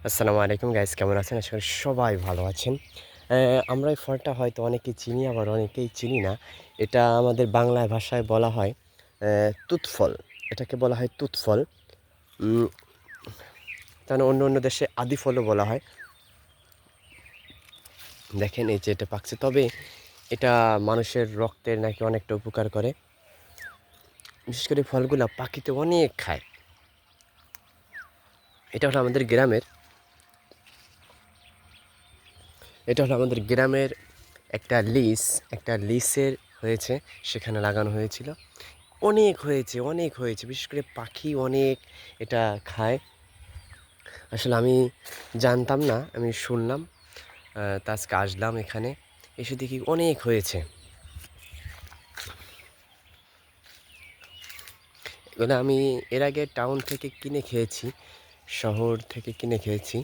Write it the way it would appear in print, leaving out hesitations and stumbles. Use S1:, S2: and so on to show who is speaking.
S1: আসসালামু আলাইকুম গাইস, কেমন আছেন? আশা করি সবাই ভালো আছেন। আমরা এই ফলটা হয়তো অনেকেই চিনি, আবার অনেকেই চিনি না। এটা আমাদের বাংলা ভাষায় বলা হয় তুত ফল। এটাকে বলা হয় তুত ফল। উম তেমন অন্য দেশে আদি ফলও বলা হয়। দেখেন এই যে এটা পাকছে। তবে এটা মানুষের রক্তের নাকি অনেকটা উপকার করে। বিশেষ করে ফলগুলা পাখিতে অনেক খায়। এটা হলো আমাদের গ্রামের এটা হলো আমাদের গ্রামের একটা লিসের হয়েছে, সেখানে লাগানো হয়েছিল। অনেক হয়েছে। বিশেষ করে পাখি অনেক এটা খায়। আসলে আমি জানতাম না, আমি শুনলাম। তা আজকে আসলাম এখানে, এসে দেখি অনেক হয়েছে। এগুলো আমি এর আগে টাউন থেকে কিনে খেয়েছি, শহর থেকে কিনে খেয়েছি।